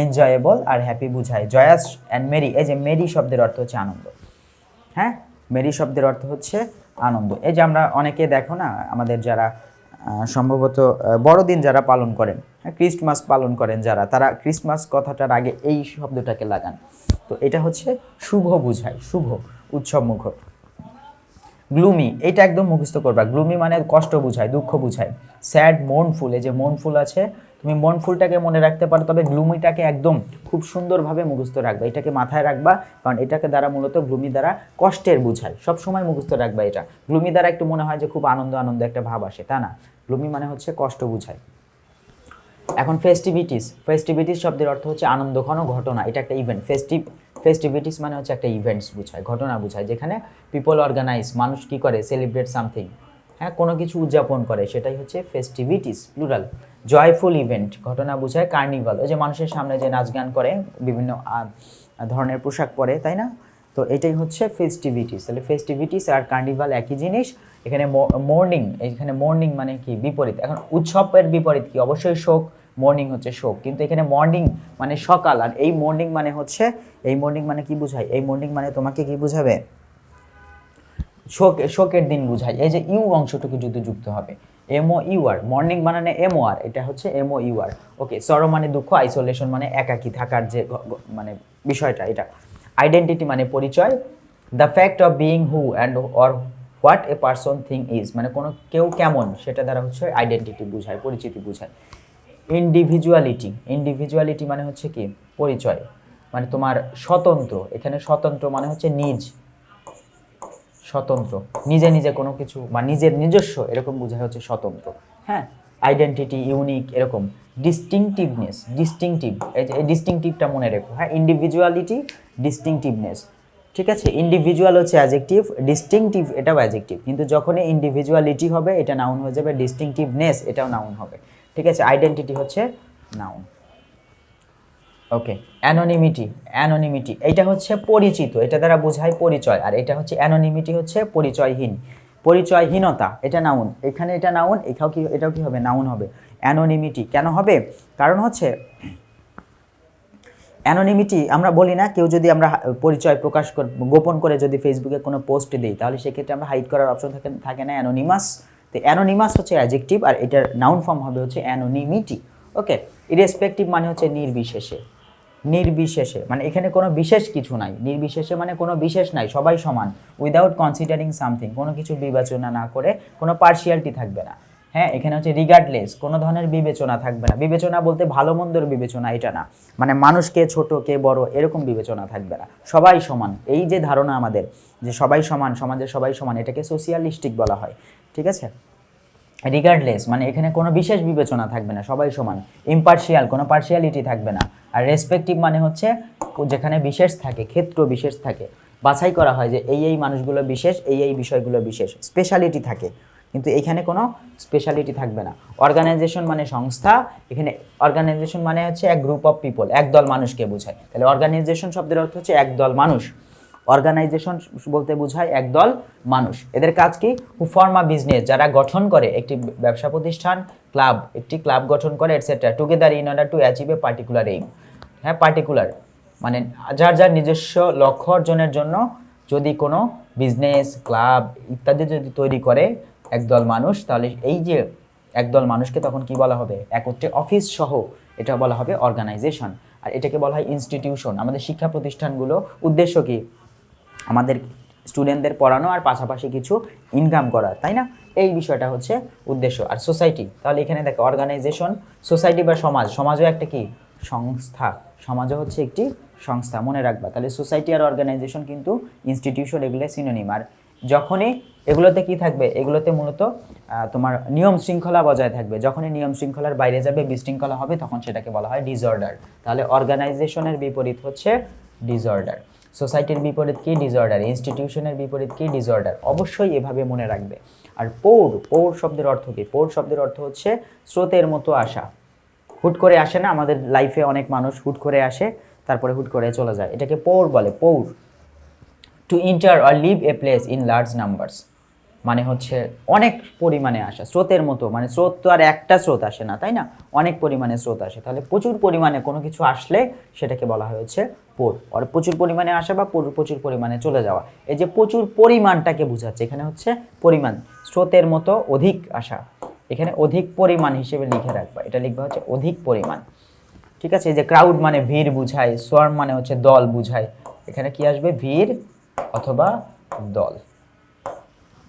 এনজয়েবল আর হ্যাপি বুঝায়। জয়াস অ্যান্ড মেরি, এই যে মেরি শব্দের অর্থ হচ্ছে আনন্দ, হ্যাঁ, মেরি শব্দের অর্থ হচ্ছে আনন্দ। এই যে আমরা অনেকে দেখো না, আমাদের যারা সম্ভবত বড়দিন যারা পালন করেন, হ্যাঁ, ক্রিসমাস পালন করেন যারা, তারা ক্রিসমাস কথাটার আগে এই শব্দটাকে লাগান। তো এটা হচ্ছে শুভ বুঝায়, শুভ, উৎসবমুখর। গ্লুমি, এটা একদম মুখস্থ করবা। গ্লুমি মানে কষ্ট বুঝায়, দুঃখ বুঝায়। স্যাড, মোর্নফুল, এই যে মোর্নফুল আছে, তুমি মোর্নফুলটাকে মনে রাখতে পারো, তবে গ্লুমিটাকে একদম খুব সুন্দরভাবে মুখস্থ রাখবা, এটাকে মাথায় রাখবা, কারণ এটাকে দ্বারা মূলত গ্লুমি দ্বারা কষ্টের বুঝায়, সব সময় মুখস্থ রাখবা এটা। গ্লুমি দ্বারা একটু মনে হয় যে খুব আনন্দ আনন্দ একটা ভাব আসে, তা না, গ্লুমি মানে হচ্ছে কষ্ট বুঝায়। এখন ফেস্টিভিটিস, ফেস্টিভিটিস শব্দের অর্থ হচ্ছে আনন্দঘন ঘটনা, এটা একটা ইভেন্ট। ফেস্টিভিটিস মানে হচ্ছে একটা ইভেন্টস বুঝায়, ঘটনা বুঝায়, যেখানে পিপল অর্গানাইজ, মানুষ কি করে, সেলিব্রেট সামথিং, হ্যাঁ, কোনো কিছু উদযাপন করে, সেটাই হচ্ছে ফেস্টিভিটিস, প্লুরাল। জয়ফুল ইভেন্ট, ঘটনা বুঝায়। কার্নিভাল, ওই যে মানুষের সামনে যে নাচ গান করে, বিভিন্ন ধরনের পোশাক পরে, তাই না, তো এটাই হচ্ছে ফেস্টিভিটিস। তাহলে ফেস্টিভিটিস আর কার্নিভাল একই জিনিস। এখানে মর্নিং, এখানে মর্নিং মানে কি, বিপরীত। এখন উৎসবের বিপরীত কি, অবশ্যই শোক, মর্নিং হচ্ছে শোক, কিন্তু এখানে মর্নিং মানে সকাল, আর এই মর্নিং মানে হচ্ছে, এই মর্নিং মানে কি বুঝায়, এই মর্নিং মানে তোমাকে কি বুঝাবে, শোকের দিন বুঝায়। এই যে ইউ অংশটুকু যদি যুক্ত হবে, এমও ইউ আর, মর্নিং বানানে এমও আর, এটা হচ্ছে এমও ইউ আর। ওকে, সরো মানে দুঃখ, আইসোলেশন মানে একাকী থাকার যে মানে বিষয়টা, এটা। আইডেন্টিটি মানে পরিচয়। The fact of being who and or what a person thing is, মানে কোনো কেউ কেমন, সেটা দ্বারা হচ্ছে আইডেন্টিটি বুঝায়, পরিচিতি বুঝায়। ইন্ডিভিজুয়ালিটি, ইন্ডিভিজুয়ালিটি মানে হচ্ছে কি, পরিচয়, মানে তোমার স্বতন্ত্র, এখানে স্বতন্ত্র মানে হচ্ছে নিজ, স্বতন্ত্র, নিজে নিজে কোনো কিছু বা নিজের নিজস্ব, এরকম বোঝায় হচ্ছে স্বতন্ত্র, হ্যাঁ। আইডেন্টিটি, ইউনিক, এরকম। ডিস্টিংটিভনেস, ডিস্টিংটিভ, এই ডিস্টিংটিভটা মনে রেখো, হ্যাঁ, ইন্ডিভিজুয়ালিটি, ডিস্টিংটিভনেস, ঠিক আছে। ইন্ডিভিজুয়াল হচ্ছে অ্যাডজেক্টিভ, ডিস্টিংটিভ এটাও অ্যাডজেক্টিভ, কিন্তু যখনই ইন্ডিভিজুয়ালিটি হবে এটা নাউন হয়ে যাবে, ডিস্টিংটিভনেস এটাও নাউন হবে, ঠিক আছে। আইডেন্টিটি হচ্ছে নাউন। ওকে, অ্যানোনিমিটি, অ্যানোনিমিটি এইটা হচ্ছে পরিচিত, এটা দ্বারা বোঝায় পরিচয়, আর এটা হচ্ছে অ্যানোনিমিটি হচ্ছে পরিচয়হীন, পরিচয়হীনতা, এটা নাউন, এখানে এটা নাউন, এটাও কি হবে, নাউন হবে। অ্যানোনিমিটি কেন হবে, কারণ হচ্ছে অ্যানোনিমিটি, আমরা বলি না, কেউ যদি আমরা পরিচয় প্রকাশ গোপন করে যদি ফেসবুকে কোনো পোস্ট দিই, তাহলে সেক্ষেত্রে আমরা হাইড করার অপশন থাকে না, অ্যানোনিমাস। তো অ্যানোনিমাস হচ্ছে অ্যাডজেক্টিভ, আর এটার নাউন ফর্ম হবে হচ্ছে অ্যানোনিমিটি। ওকে, ইরেসপেক্টিভ মানে হচ্ছে নির্বিশেষে, নির্বিশেষে মানে এখানে কোনো বিশেষ কিছু নাই, নির্বিশেষে মানে কোনো বিশেষ নাই, সবাই সমান, উইদাউট কনসিডারিং সামথিং, কোনো কিছু বিবেচনা না করে, কোনো পার্সিয়ালিটি থাকবে না, হ্যাঁ। এখানে হচ্ছে রিগার্ডলেস, কোনো ধরনের বিবেচনা থাকবে না, বিবেচনা বলতে ভালো মন্দর বিবেচনা এটা না, মানে মানুষকে ছোট কে বড় এরকম বিবেচনা থাকবে না, সবাই সমান, এই যে ধারণা আমাদের যে সবাই সমান, সমাজে সবাই সমান, এটাকে সোশিয়ালিস্টিক বলা হয়, ঠিক আছে। রিগার্ডলেস মানে এখানে কোনো বিশেষ বিবেচনা থাকবে না, সবাই সমান। ইম্পার্শিয়াল, কোনো পার্শিয়ালিটি থাকবে না। আর রেসপেক্টিভ মানে হচ্ছে যেখানে বিশেষ থাকে, ক্ষেত্র বিশেষ থাকে, বাছাই করা হয় যে এই মানুষগুলো বিশেষ, এই বিষয়গুলো বিশেষ, স্পেশালিটি থাকে, কিন্তু এখানে কোনো স্পেশালিটি থাকবে না। অর্গানাইজেশন মানে সংস্থা, এখানে অর্গানাইজেশন মানে হচ্ছে এক গ্রুপ অফ পিপল, একদল মানুষকে বোঝায়, তাহলে অর্গানাইজেশন শব্দের অর্থ হচ্ছে একদল মানুষ, অর্গানাইজেশন বলতে বোঝায় একদল মানুষ। এদের কাজ কি, হু ফর্ম আ বিজনেস, যারা গঠন করে একটি ব্যবসা প্রতিষ্ঠান, ক্লাব, একটি ক্লাব গঠন করে, etcetera, together in order to achieve a particular aim, হ্যাঁ, পার্টিকুলার মানে যার যার নিজস্ব লক্ষ্য অর্জনের জন্য যদি কোনো বিজনেস, ক্লাব ইত্যাদি যদি তৈরি করে একদল মানুষ, তাহলে এই যে একদল মানুষকে তখন কি বলা হবে, একত্রে অফিস সহ, এটা বলা হবে অর্গানাইজেশন। আর এটাকে বলা হয় ইনস্টিটিউশন। আমাদের শিক্ষা প্রতিষ্ঠানগুলো উদ্দেশ্য কি, আমাদের স্টুডেন্টদের পড়ানো আর পাশাপাশি কিছু ইনকাম করা, তাই না, এই বিষয়টা হচ্ছে উদ্দেশ্য। আর সোসাইটি, তাহলে এখানে দেখো অর্গানাইজেশন, সোসাইটি বা সমাজ, সমাজও একটা কি সংস্থা, সমাজও হচ্ছে একটি সংস্থা, মনে রাখবা। তাহলে সোসাইটি আর অর্গানাইজেশন কিন্তু ইনস্টিটিউশন, এগুলো সিনোনিম। আর যখনই এগুলোতে কি থাকবে, এগুলোতে মূলত তোমার নিয়ম শৃঙ্খলা বজায় থাকবে, যখনই নিয়ম শৃঙ্খলার বাইরে যাবে, বিশৃঙ্খলা হবে, তখন সেটাকে বলা হয় ডিসঅর্ডার। তাহলে অর্গানাইজেশনের বিপরীত হচ্ছে ডিসঅর্ডার, সোসাইটির বিপরীত কি, ডিসঅর্ডার, ইনস্টিটিউশনের বিপরীত কি, ডিসঅর্ডার, অবশ্যই এভাবে মনে রাখবে। আর পৌর শব্দের অর্থ কি, পৌর শব্দের অর্থ হচ্ছে স্রোতের মতো আসা, হুট করে আসে না, আমাদের লাইফে অনেক মানুষ হুট করে আসে তারপরে হুট করে চলে যায়, এটাকে পৌর বলে, পৌর। To enter or live a place in large numbers মানে হচ্ছে অনেক পরিমাণে আসা, স্রোতের মতো, মানে স্রোত তো আর একটা স্রোত আসে না, তাই না, অনেক পরিমাণে স্রোত আসে, তাহলে প্রচুর পরিমাণে কোনো কিছু আসলে সেটাকে বলা হয়েছে পোর। আর প্রচুর পরিমাণে আসা বা প্রচুর পরিমাণে চলে যাওয়া, এই যে প্রচুর পরিমাণটাকে বোঝাচ্ছে, এখানে হচ্ছে পরিমাণ, স্রোতের মতো অধিক আসা, এখানে অধিক পরিমাণ হিসেবে লিখে রাখবা, এটা লিখবা হচ্ছে অধিক পরিমাণ। ঠিক আছে, এই যে ক্রাউড মানে ভিড় বুঝায়, সোয়ার্ম মানে হচ্ছে দল বুঝায়, এখানে কি আসবে ভিড় অথবা দল।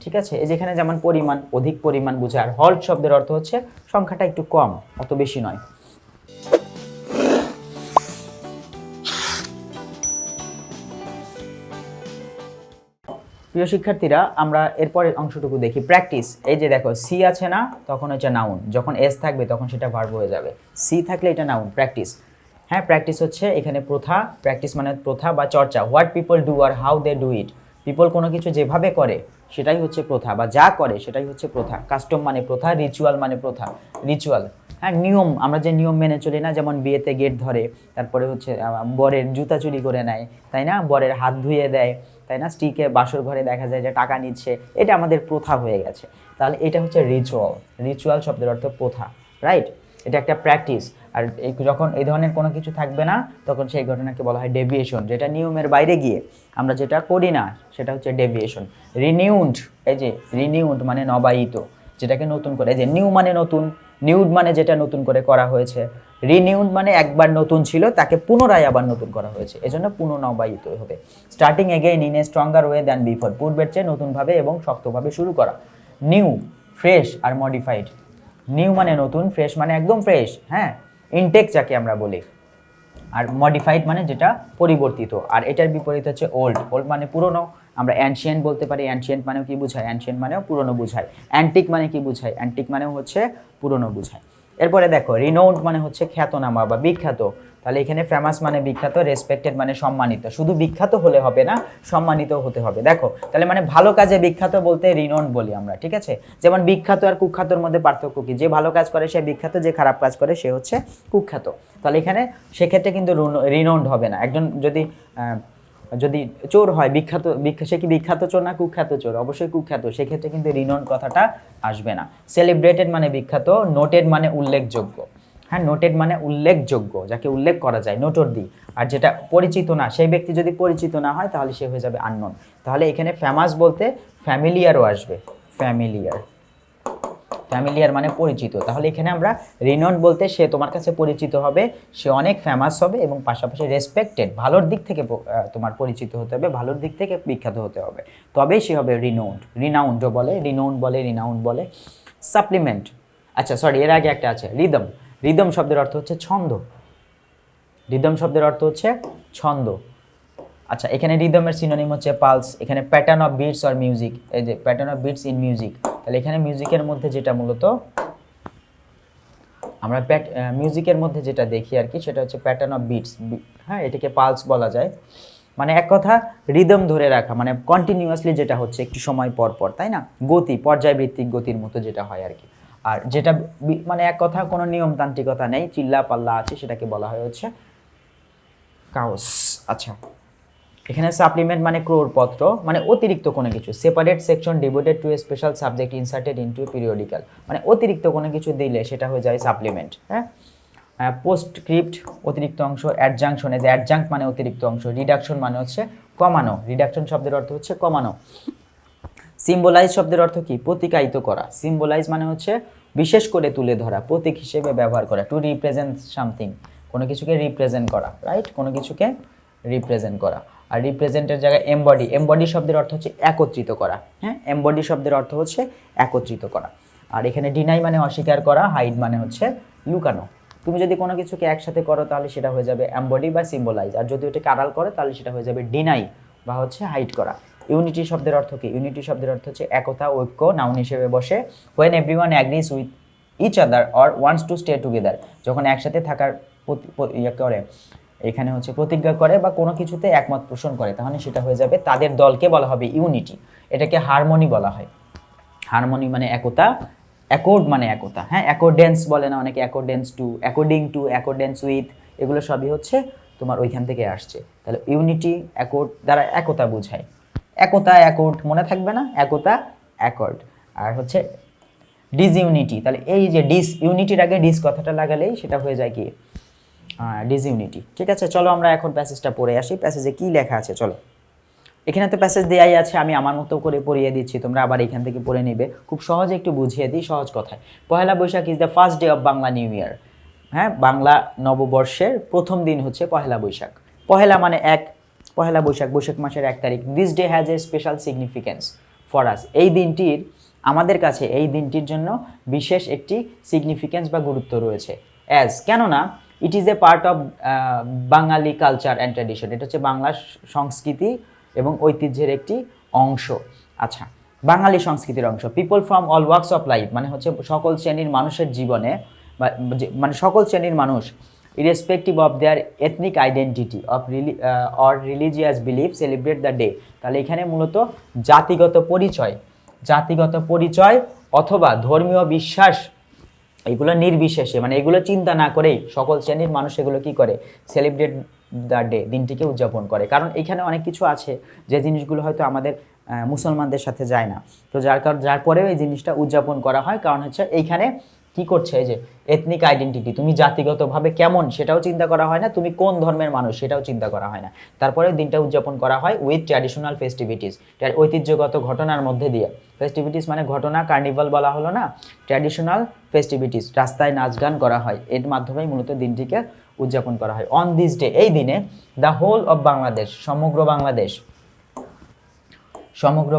ঠিক আছে, এই যেখানে যেমন পরিমাণ অধিক পরিমাণ বুঝায়, আর হল্ট শব্দের অর্থ হচ্ছে সংখ্যাটা একটু কম, অত বেশি নয়। প্রিয় শিক্ষার্থীরা, আমরা এরপরের অংশটুকু দেখি, প্র্যাকটিস। এই যে দেখো সি আছে না, তখন হচ্ছে নাউন, যখন এস থাকবে তখন সেটা ভার্ব হয়ে যাবে, সি থাকলে এটা নাউন, প্র্যাকটিস। হ্যাঁ, প্র্যাকটিস হচ্ছে এখানে প্রথা, প্র্যাকটিস মানে প্রথা বা চর্চা, হোয়াট পিপল ডু আর how they do it. People কোনো কিছু যেভাবে করে সেটাই হচ্ছে প্রথা, বা যা করে সেটাই হচ্ছে প্রথা। কাস্টম মানে প্রথা, রিচুয়াল মানে প্রথা, রিচুয়াল। হ্যাঁ, নিয়ম, আমরা যে নিয়ম মেনে চলি না, যেমন বিয়েতে গেট ধরে, তারপরে হচ্ছে বরের জুতা চুরি করে নেয়, তাই না, বরের হাত ধুয়ে দেয়, তাই না, স্ত্রীকে বাসর ঘরে দেখা যায় যে টাকা নিচ্ছে, এটা আমাদের প্রথা হয়ে গেছে। তাহলে এটা হচ্ছে রিচুয়াল, রিচুয়াল শব্দের অর্থ প্রথা, রাইট। এটা একটা প্র্যাকটিস। আর যখন এই ধরনের কোনো কিছু থাকবে না, তখন সেই ঘটনাকে বলা হয় ডেভিয়েশন, যেটা নিয়মের বাইরে গিয়ে আমরা যেটা করি না সেটা হচ্ছে ডেভিয়েশন। রিনিউড, এই যে রিনিউড মানে নবায়িত, যেটাকে নতুন করে, এই যে নিউ মানে নতুন, নিউড মানে যেটা নতুন করে করা হয়েছে, রিনিউড মানে একবার নতুন ছিল তাকে পুনরায় আবার নতুন করা হয়েছে, এজন্য পুনর্নবায়িত হবে। Starting again in a stronger way than before, পূর্বের চেয়ে নতুনভাবে এবং শক্তভাবে শুরু করা। নিউ, ফ্রেশ আর মডিফাইড। নিউ মানে নতুন, ফ্রেশ মানে একদম ফ্রেশ, হ্যাঁ, ইনটেক যাকে আমরা বলি, আর মডিফাইড মানে যেটা পরিবর্তিত। আর এটার বিপরীত হচ্ছে ওল্ড, ওল্ড মানে পুরনো, আমরা অ্যানশিয়েন্ট বলতে পারি, অ্যানশিয়েন্ট মানেও কি বোঝায়, অ্যানশিয়েন্ট মানেও পুরনো বোঝায়। অ্যান্টিক মানে কি বোঝায়, অ্যান্টিক মানেও হচ্ছে পুরনো বোঝায়। এরপরে দেখো রিনোউন্ড মানে হচ্ছে খ্যাতনামা বা বিখ্যাত, তাহলে এখানে ফেমাস মানে বিখ্যাত, রেসপেক্টেড মানে সম্মানিত, শুধু বিখ্যাত হলে হবে না, সম্মানিত হতে হবে। দেখো তাহলে মানে ভালো কাজে বিখ্যাত বলতে রিনোউন্ড বলি আমরা, ঠিক আছে। যেমন বিখ্যাত আর কুখ্যাতর মধ্যে পার্থক্য কি, যে ভালো কাজ করে সে বিখ্যাত, যে খারাপ কাজ করে সে হচ্ছে কুখ্যাত। তাহলে এখানে সেক্ষেত্রে কিন্তু রিনোউন্ড হবে না। একজন যদি যদি চোর হয়, সে কি বিখ্যাত চোর না কুখ্যাত চোর, অবশ্যই কুখ্যাত, সেক্ষেত্রে কিন্তু রিনোন কথাটা আসবে না। সেলিব্রেটেড মানে বিখ্যাত, নোটেড মানে উল্লেখযোগ্য, হ্যাঁ, নোটেড মানে উল্লেখযোগ্য, যাকে উল্লেখ করা যায়, নোটর দিই। আর যেটা পরিচিত না, সেই ব্যক্তি যদি পরিচিত না হয় তাহলে সে হয়ে যাবে আননোন। তাহলে এখানে ফেমাস বলতে ফ্যামিলিয়ারও আসবে, ফ্যামিলিয়ার, ফ্যামিলিয়ার মানে পরিচিত। তাহলে এখানে আমরা রিনোন্ড বলতে সে তোমার কাছে পরিচিত হবে, সে অনেক ফেমাস হবে, এবং পাশাপাশি রেসপেক্টেড, ভালোর দিক থেকে তোমার পরিচিত হতে হবে, ভালোর দিক থেকে বিখ্যাত হতে হবে, তবেই সে হবে রিনোন্ড। রিনাউন্ডও বলে, রিনোন্ড বলে, রিনাউন্ড বলে। সাপ্লিমেন্ট, আচ্ছা সরি, এর আগে একটা আছে রিদম। রিদম শব্দের অর্থ হচ্ছে ছন্দ, রিদম শব্দের অর্থ হচ্ছে ছন্দ। আচ্ছা, এখানে রিদমের সিনোনিম হচ্ছে পালস। এখানে pattern of beats or music, এই যে pattern of beats in music, তাহলে এখানে মিউজিকের মধ্যে যেটা মূলত আমরা মিউজিকের মধ্যে যেটা দেখি আর কি, সেটা হচ্ছে প্যাটার্ন অফ বিটস, হ্যাঁ, এটাকে পালস বলা যায়। মানে এক কথা রিদম ধরে রাখা, মানে কন্টিনিউয়াসলি যেটা হচ্ছে একটু সময় পর পর, তাই না, গতি, পর্যায়ভিত্তিক গতির মতো যেটা হয় আর কি। আর যেটা মানে এক কথা কোনো নিয়মতান্ত্রিকতা নেই, চিল্লা পাল্লা আছে, সেটাকে বলা হয় হচ্ছে কাউস। আচ্ছা, এখানে সাপ্লিমেন্ট মানে ক্রোড়পত্র, মানে অতিরিক্ত কোনো কিছু, separate section devoted to a special subject inserted into periodical, মানে অতিরিক্ত কোনো কিছু দিলে সেটা হয়ে যায় সাপ্লিমেন্ট। হ্যাঁ, পোস্টস্ক্রিপ্ট অতিরিক্ত অংশ, অ্যাডজাংশন, এজ অ্যাডজাংক্ট মানে অতিরিক্ত অংশ, রিডাকশন মানে হচ্ছে কমানো, রিডাকশন শব্দের অর্থ হচ্ছে কমানো। সিম্বলাইজ শব্দের অর্থ কি, প্রতীকায়িত করা, সিম্বলাইজ মানে হচ্ছে বিশেষ করে তুলে ধরা, প্রতীক হিসেবে ব্যবহার করা, টু রিপ্রেজেন্ট সামথিং, কোনো কিছুকে রিপ্রেজেন্ট করা, রাইট, কোনো কিছুকে রিপ্রেজেন্ট করা। আর রিপ্রেজেন্টের জায়গায় এমবডি, এমবডি শব্দের অর্থ হচ্ছে একত্রিত করা, হ্যাঁ, এমবডি শব্দের অর্থ হচ্ছে একত্রিত করা। আর এখানে ডিনাই মানে অস্বীকার করা, হাইড মানে হচ্ছে লুকানো। তুমি যদি কোনো কিছুকে একসাথে করো তাহলে সেটা হয়ে যাবে এমবডি বা সিম্বলাইজ, আর যদি ওটাকে আড়াল করো তাহলে সেটা হয়ে যাবে ডিনাই বা হচ্ছে হাইড করা। ইউনিটি শব্দের অর্থ কি, ইউনিটি শব্দের অর্থ হচ্ছে একতা, ঐক্য, নাউন হিসেবে বসে। When everyone agrees with each other or wants to stay together, যখন একসাথে থাকার ইয়ে করে, এখানে হচ্ছে প্রতিজ্ঞা করে বা কোনো কিছুতে একমত পোষণ করে, তাহলে সেটা হয়ে যাবে, তাদের দলকে বলা হবে ইউনিটি। এটাকে হারমোনি বলা হয়, হারমোনি মানে একতা, অ্যাকর্ড মানে একতা, হ্যাঁ, অ্যাকর্ডেন্স বলে না অনেকে, accordance to, according to, accordance with, এগুলো সবই হচ্ছে তোমার ওইখান থেকে আসছে। তাহলে ইউনিটি অ্যাকর্ড দ্বারা একতা বোঝায়, একতা অ্যাকর্ড মনে থাকবে না, একতা অ্যাকর্ড। আর হচ্ছে ডিসইউনিটি, তাহলে এই যে ডিস, ইউনিটির আগে ডিস কথাটা লাগালেই সেটা হয়ে যায় কি ডিসইউনিটি। ঠিক আছে, চলো আমরা এখন প্যাসেজটা পড়ে আসি, প্যাসেজে কি লেখা আছে চলো। এখানে তো প্যাসেজ দেয়াই আছে, আমি আমার মতো করে পড়িয়ে দিচ্ছি, তোমরা আবার এখান থেকে পড়ে নিবে। খুব সহজে একটু বুঝিয়ে দিই সহজ কথায়। Pohela Boishakh is the first day of Bangla new year. হ্যাঁ, বাংলা নববর্ষের প্রথম দিন হচ্ছে পহেলা বৈশাখ। পহেলা মানে এক, পহেলা বৈশাখ, বৈশাখ মাসের 1 তারিখ। This day has a special significance for us. এই দিনটির আমাদের কাছে, এই দিনটির জন্য বিশেষ একটি সিগনিফিক্যান্স বা গুরুত্ব রয়েছে। অ্যাজ, কেননা it is a part of Bangali culture and tradition. এটা হচ্ছে বাংলার সংস্কৃতি এবং ঐতিহ্যের একটি অংশ। আচ্ছা, বাঙালি সংস্কৃতির অংশ। People from all works of life মানে হচ্ছে সকল শ্রেণীর মানুষের জীবনে, মানে সকল শ্রেণীর মানুষ, irrespective of their ethnic identity of or religious belief celebrate the day. তাহলে এখানে মূলত জাতিগত পরিচয় অথবা ধর্মীয় বিশ্বাস এগুলো নির্বিশেষে, মানে এগুলো চিন্তা না করেই সকল শ্রেণীর মানুষ এগুলো কি করে, সেলিব্রেট দ্য ডে, দিনটিকে উদযাপন করে। কারণ এখানে অনেক কিছু আছে যে জিনিসগুলো হয়তো আমাদের মুসলমানদের সাথে যায় না, তো যার পরেও এই জিনিসটা উদযাপন করা হয়। কারণ হচ্ছে এইখানে কি করছে, এই যে এথনিক আইডেন্টিটি, তুমি জাতিগতভাবে কেমন সেটাও চিন্তা করা হয় না, তুমি কোন ধর্মের মানুষ সেটাও চিন্তা করা হয় না। তারপরে দিনটা উদযাপন করা হয় উইথ ট্র্যাডিশনাল ফেস্টিভিটিস, ঐতিহ্যগত ঘটনার মধ্যে দিয়ে। ফেস্টিভিটিস মানে ঘটনা, কার্নিভাল বলা হলো না, ট্র্যাডিশনাল ফেস্টিভিটিস, রাস্তায় নাচ গান করা হয়, এর মাধ্যমেই মূলত দিনটিকে উদযাপন করা হয়। অন দিস ডে, এই দিনে, দ্য হোল অফ বাংলাদেশ, সমগ্র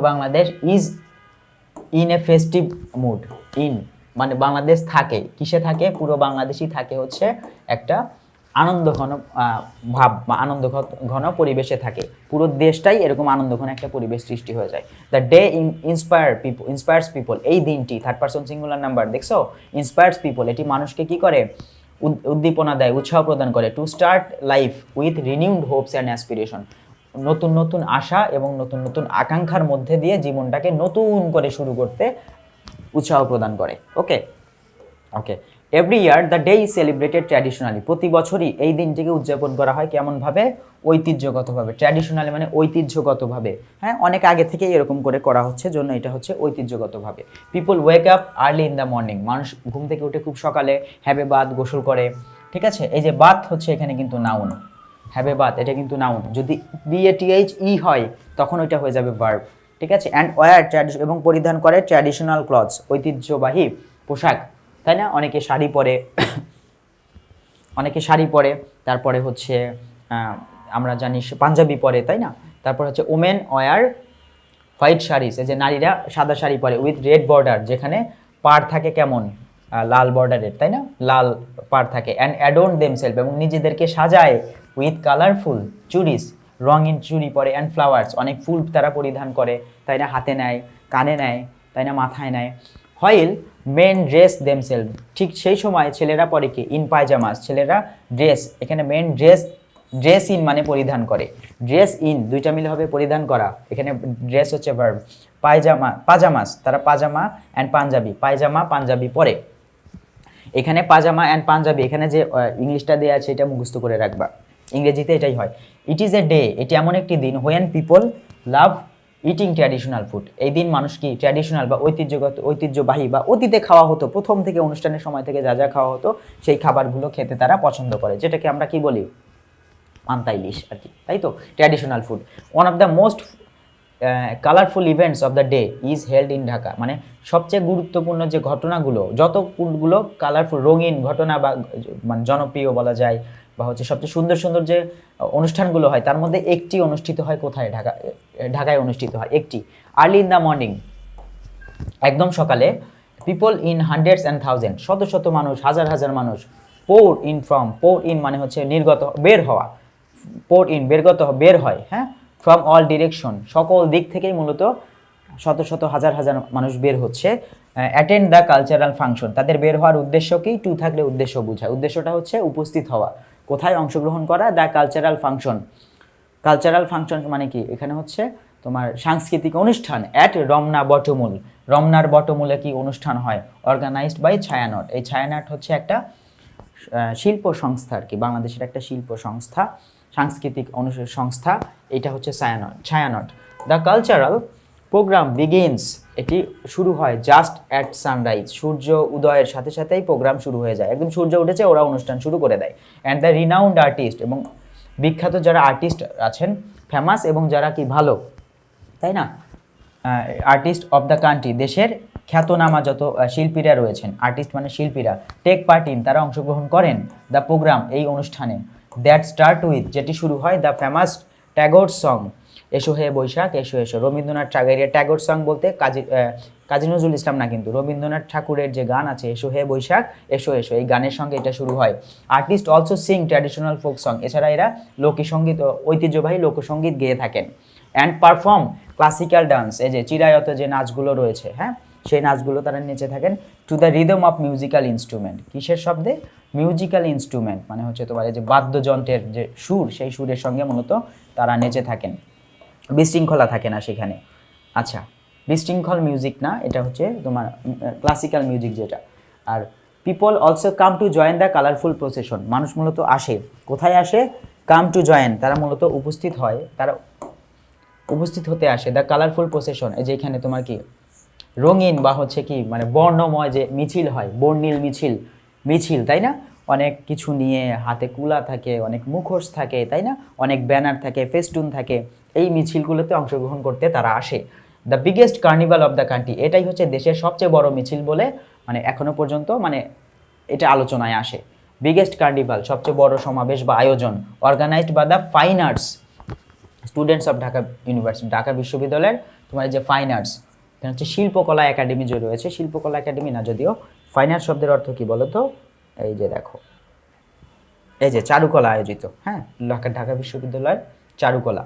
Bangladesh is in a festive mood. In মানে বাংলাদেশ থাকে, কিসে থাকে, পুরো বাংলাদেশই থাকে হচ্ছে একটা আনন্দঘন ভাব বা আনন্দঘন পরিবেশে থাকে। পুরো দেশটাই এরকম আনন্দঘন একটা পরিবেশ সৃষ্টি হয়ে যায়। দ্য ডে ইন্সপায়ার্স পিপল, এই দিনটি, থার্ড পারসন সিঙ্গুলার নাম্বার, দেখছো, ইন্সপায়ার্স পিপল, এটি মানুষকে কি করে, উদ্দীপনা দেয়, উৎসাহ প্রদান করে। To start life with renewed Hopes and aspiration, নতুন নতুন আশা এবং নতুন নতুন আকাঙ্ক্ষার মধ্যে দিয়ে জীবনটাকে নতুন করে শুরু করতে উৎসাহ প্রদান করে। Okay, every year the day is celebrated traditionally, প্রতি বছরই এই দিনটিকে উদযাপন করা হয় কেমনভাবে, ঐতিহ্যগতভাবে। ট্র্যাডিশনালি মানে ঐতিহ্যগতভাবে, হ্যাঁ, অনেক আগে থেকেই এরকম করে করা হচ্ছে, জন্য এটা হচ্ছে ঐতিহ্যগতভাবে। People wake up early in the morning, মানুষ ঘুম থেকে উঠে খুব সকালে, হ্যাভ এ বাথ, গোসল করে। ঠিক আছে, এই যে বাথ হচ্ছে এখানে কিন্তু নাউন, হ্যাভ এ বাথ এটা কিন্তু নাউন, যদি BATHE হয় তখন ওইটা হয়ে যাবে ভার্ব। ঠিক আছে, অ্যান্ড ওয়্যার এবং পরিধান করে ট্র্যাডিশনাল ক্লথস, ঐতিহ্যবাহী পোশাক, তাই না, অনেকে শাড়ি পরে, তারপরে হচ্ছে আমরা জানি পাঞ্জাবি পরে, তাই না। তারপর হচ্ছে ওমেন ওয়্যার হোয়াইট শাড়িস, এই যে নারীরা সাদা শাড়ি পরে, উইথ রেড বর্ডার, যেখানে পাড় থাকে কেমন, লাল বর্ডারের, তাই না, লাল পাড় থাকে। অ্যান্ড অ্যাডোন দেমসেলফ, এবং নিজেদেরকে সাজায়, উইথ কালারফুল চুড়িস, রঙিন চুড়ি পরে, অ্যান্ড ফ্লাওয়ার্স, অনেক ফুল তারা পরিধান করে, তাই না, হাতে নেয়, কানে নেয়, তাই না, মাথায় নেয়। হোয়াইল মেন ড্রেস দেমসেলফ, ঠিক সেই সময় ছেলেরা পরে কি, ইন পায়জামাস, ছেলেরা ড্রেস, এখানে মেন ড্রেস ইন মানে পরিধান করে, ড্রেস ইন দুইটা মিলে হবে পরিধান করা, এখানে ড্রেস হচ্ছে ভার্ব। পাজামাস, তারা পাজামা অ্যান্ড পাঞ্জাবি, পায়জামা পাঞ্জাবি পরে। এখানে পাজামা অ্যান্ড পাঞ্জাবি, এখানে যে ইংলিশটা দেওয়া আছে এটা মুখস্থ করে রাখবা, ইংরেজিতে এটাই হয়। ইট ইজ এ ডে, এটি এমন একটি দিন, when people love eating traditional food, এই দিন মানুষ কি ট্র্যাডিশনাল বা ঐতিহ্যবাহী বা অতীতে খাওয়া হতো, প্রথম থেকে অনুষ্ঠানের সময় থেকে যা যা খাওয়া হতো সেই খাবারগুলো খেতে তারা পছন্দ করে, যেটাকে আমরা কি বলি, পান্তা ইলিশ আর কি, তাই তো, traditional food. One of the most colourful events of the day is held in Dhaka, মানে সবচেয়ে গুরুত্বপূর্ণ যে ঘটনাগুলো, যতগুলো কালারফুল রঙিন ঘটনা বা মানে জনপ্রিয় বলা যায়, বা হচ্ছে সবচেয়ে সুন্দর সুন্দর যে অনুষ্ঠানগুলো হয়, তার মধ্যে একটি অনুষ্ঠিত হয় কোথায়, ঢাকায় অনুষ্ঠিত হয় একটি। আর্লি ইন দ্য মর্নিং, একদম সকালে। People in hundreds and thousand, শত শত মানুষ, হাজার হাজার মানুষ। পোর ইন মানে হচ্ছে নির্গত, বের হওয়া, বের হয়, হ্যাঁ, ফ্রম অল ডিরেকশন, সকল দিক থেকেই মূলত শত শত হাজার হাজার মানুষ বের হচ্ছে। অ্যাটেন্ড দ্য কালচারাল ফাংশন, তাদের বের হওয়ার উদ্দেশ্য কি, টু থাকলে উদ্দেশ্য বোঝায়, উদ্দেশ্যটা হচ্ছে উপস্থিত হওয়া, কোথায়, অংশগ্রহণ করা, দ্য কালচারাল ফাংশন মানে কি, এখানে হচ্ছে তোমার সাংস্কৃতিক অনুষ্ঠান। অ্যাট রমনার বটমূলে কি অনুষ্ঠান হয়, অর্গানাইজড বাই ছায়ানট, এই ছায়ানট হচ্ছে একটা শিল্প সংস্থা আর কি, বাংলাদেশের একটা শিল্প সংস্থা, সাংস্কৃতিক সংস্থা, এটা হচ্ছে Chhayanaut. The cultural programme begins, এটি শুরু হয় জাস্ট অ্যাট সানরাইজ, সূর্য উদয়ের সাথে সাথেই প্রোগ্রাম শুরু হয়ে যায়, একদম সূর্য উঠেছে ওরা অনুষ্ঠান শুরু করে দেয়। অ্যান্ড দ্য রিনাউন্ড আর্টিস্ট, এবং বিখ্যাত যারা আর্টিস্ট আছেন, ফেমাস এবং যারা কি ভালো, তাই না? আর্টিস্ট অফ দ্য কান্ট্রি, দেশের খ্যাতনামা যত শিল্পীরা রয়েছেন, আর্টিস্ট মানে শিল্পীরা, টেক পার্ট ইন, তারা অংশগ্রহণ করেন দ্য প্রোগ্রাম, এই অনুষ্ঠানে, দ্যাট স্টার্ট উইথ, যেটি শুরু হয় দ্য ফেমাস ট্যাগোর সং, এসো হে বৈশাখ এসো এসো, রবীন্দ্রনাথ ঠাকুরের, ট্যাগোর সং বলতে কাজী নজরুল ইসলাম না, কিন্তু রবীন্দ্রনাথ ঠাকুরের যে গান আছে এসো হে বৈশাখ এসো এসো, এই গানের সঙ্গে এটা শুরু হয়। Artist also Singh traditional folk song, এছাড়া এরা লোকসঙ্গীত, ঐতিহ্যবাহী লোকসঙ্গীত গেয়ে থাকেন। অ্যান্ড পারফর্ম ক্লাসিক্যাল ডান্স, এই যে চিরায়ত যে নাচগুলো রয়েছে, হ্যাঁ, সেই নাচগুলো তারা নেচে থাকেন। To the rhythm of musical instrument, কিসের শব্দে? মিউজিক্যাল ইনস্ট্রুমেন্ট মানে হচ্ছে তোমার এই যে বাদ্যযন্ত্রের যে সুর, সেই সুরের সঙ্গে মূলত তারা নেচে থাকেন। বিশৃঙ্খলা থাকে না সেখানে। আচ্ছা, বিশৃঙ্খল মিউজিক না, এটা হচ্ছে তোমার ক্লাসিক্যাল মিউজিক যেটা। আর people also come to join the colourful procession, মানুষ মূলত আসে, কোথায় আসে? কাম টু জয়েন, তারা মূলত উপস্থিত হয়, তারা উপস্থিত হতে আসে দ্য কালারফুল প্রসেশন, এই যে এখানে তোমার কি রঙিন বা হচ্ছে কি মানে বর্ণময় যে মিছিল হয়, বর্ণিল মিছিল, মিছিল, তাই না? অনেক কিছু নিয়ে, হাতে কুলা থাকে, অনেক মুখোশ থাকে, তাই না? অনেক ব্যানার থাকে, ফেস্টুন থাকে, এই মিছিলগুলোতে অংশগ্রহণ করতে তারা আসে। The biggest carnival of the country, এটাই হচ্ছে দেশের সবচেয়ে বড় মিছিল বলে মানে এখনো পর্যন্ত মানে এটা আলোচনায় আসে। বিগেস্ট কার্নিভাল, সবচেয়ে বড় সমাবেশ বা আয়োজন, organised by the fine arts students of Dhaka university, Dhaka বিশ্ববিদ্যালয়ের তোমার যে ফাইন আর্টস, এখানে হচ্ছে শিল্পকলা একাডেমি যে রয়েছে, শিল্পকলা একাডেমি না যদিও, ফাইন আর্টস শব্দের অর্থ কী বলো তো? এই যে দেখো, এই যে চারুকলা আয়োজিত, হ্যাঁ, ঢাকা বিশ্ববিদ্যালয়ের চারুকলা,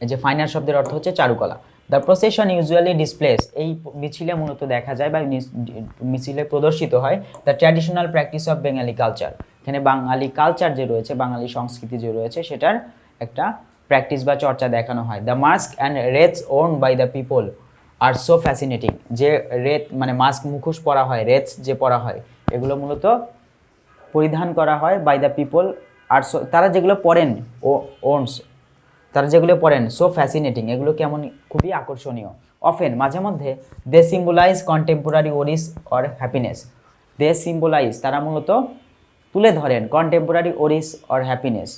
এই যে ফাইন আর্টস শব্দের অর্থ হচ্ছে চারুকলা। দ্য প্রসেশন ইউজুয়ালি ডিসপ্লেস, এই মিছিলে মূলত দেখা যায় বা মিছিলে প্রদর্শিত হয় the traditional practice of Bengali culture, এখানে বাঙালি কালচার যে রয়েছে, বাঙালি সংস্কৃতি যে রয়েছে, সেটার একটা প্র্যাকটিস বা চর্চা দেখানো হয়। The mask and rats worn by the people are so fascinating, যে রেত মানে মাস্ক, মুখোশ পরা হয়, রেটস যে পরা হয়, এগুলো মূলত পরিধান করা হয় by the people are so, তারা যেগুলো পরেন, ওনস, তারা যেগুলো পড়েন, সো ফ্যাসিনেটিং, এগুলো কেমন, খুবই আকর্ষণীয়। অফেন, মাঝে মধ্যে, they symbolize contemporary worries or happiness, they symbolize, তারা মূলত তুলে ধরেন, contemporary worries or happiness,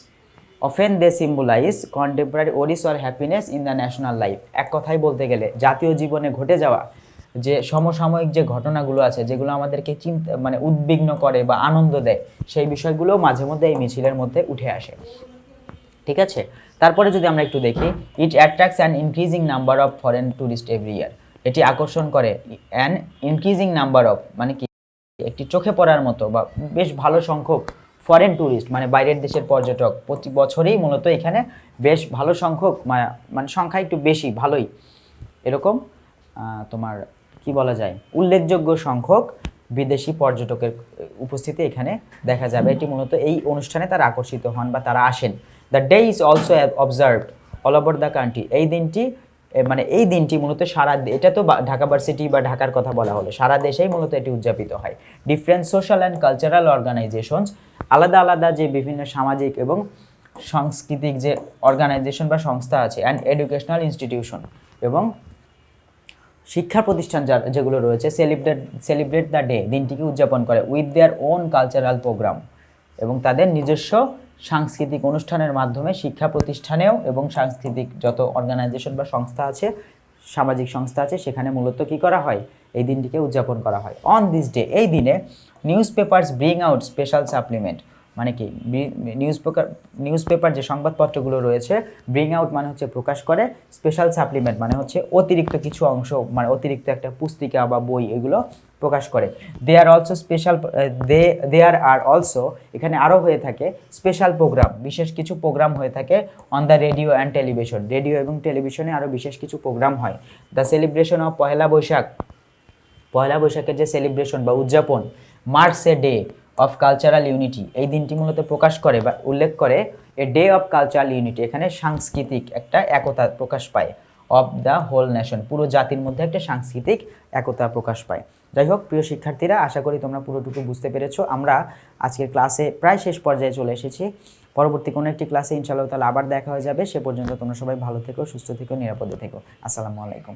often they symbolize contemporary worries or happiness in the national life, এক কথায় বলতে গেলে জাতীয় জীবনে ঘটে যাওয়া যে সমসাময়িক যে ঘটনাগুলো আছে, যেগুলো আমাদেরকে চিন্তা মানে উদ্বিগ্ন করে বা আনন্দ দেয়, সেই বিষয়গুলো মাঝে মধ্যে এই মিছিলের মধ্যে উঠে আসে। ঠিক আছে, তারপরে যদি আমরা একটু দেখি, it attracts an increasing number of foreign tourist every year, এটি আকর্ষণ করে অ্যান ইনক্রিজিং নাম্বার অফ মানে কি, একটি চোখে পড়ার মতো বা বেশ ভালো সংখ্যক ফরেন ট্যুরিস্ট মানে বাইরের দেশের পর্যটক প্রতি বছরেই মূলত এখানে বেশ ভালো সংখ্যক মানে সংখ্যা একটু বেশি, ভালোই এরকম তোমার কি বলা যায়, উল্লেখযোগ্য সংখ্যক বিদেশি পর্যটকের উপস্থিতি এখানে দেখা যাবে। এটি মূলত এই অনুষ্ঠানে তারা আকর্ষিত হন বা তারা আসেন। The day is also observed all over the country, এই দিনটি মানে এই দিনটি মূলত সারা, এটা তো ঢাকা ভার্সিটি বা ঢাকার কথা বলা হলো, সারা দেশেই মূলত এটি উদযাপিত হয়। Different social and cultural organisations, আলাদা আলাদা যে বিভিন্ন সামাজিক এবং সাংস্কৃতিক যে অর্গানাইজেশন বা সংস্থা আছে, অ্যান্ড এডুকেশনাল ইনস্টিটিউশন এবং শিক্ষা প্রতিষ্ঠান যেগুলো রয়েছে, সেলিব্রেট দ্য ডে, দিনটিকে উদযাপন করে with their own cultural programme, এবং তাদের নিজস্ব সাংস্কৃতিক অনুষ্ঠানের মাধ্যমে শিক্ষা প্রতিষ্ঠানেও এবং সাংস্কৃতিক যত অর্গানাইজেশন বা সংস্থা আছে, সামাজিক সংস্থা আছে, সেখানে মূলত কী করা হয়, এই দিনটিকে উদযাপন করা হয়। অন দিস ডে, এই দিনে news papers bring out special supplement, মানে কি নিউজ পেপার যে সংবাদপত্রগুলো রয়েছে, ব্রিং আউট মানে হচ্ছে প্রকাশ করে, স্পেশাল সাপ্লিমেন্ট মানে হচ্ছে অতিরিক্ত কিছু অংশ, মানে অতিরিক্ত একটা পুস্তিকা বা বই, এগুলো প্রকাশ করে। There also special, there are also, এখানে আরও হয়ে থাকে স্পেশাল প্রোগ্রাম, বিশেষ কিছু প্রোগ্রাম হয়ে থাকে on the radio and television, radio এবং টেলিভিশনে আরও বিশেষ কিছু প্রোগ্রাম হয়। দ্য সেলিব্রেশন অফ পয়লা বৈশাখ, পয়লা বৈশাখের যে সেলিব্রেশন বা উদযাপন, marks a day of cultural unity, এই দিনটি মূলত প্রকাশ করে বা উল্লেখ করে a day of cultural unity, এখানে সাংস্কৃতিক একটা একতা প্রকাশ পায়, অফ দ্য হোল নেশন, পুরো জাতির মধ্যে একটা সাংস্কৃতিক একতা প্রকাশ পায়। যাই হোক প্রিয় শিক্ষার্থীরা, আশা করি তোমরা পুরোটুকু বুঝতে পেরেছো। আমরা আজকের ক্লাসে প্রায় শেষ পর্যায়ে চলে এসেছি। পরবর্তী কোনো একটি ক্লাসে ইনশাআল্লাহ তাআলা আবার দেখা হয়ে যাবে। সে পর্যন্ত তোমরা সবাই ভালো থেকো, সুস্থ থেকো, নিরাপদে থেকো। আসসালামু আলাইকুম।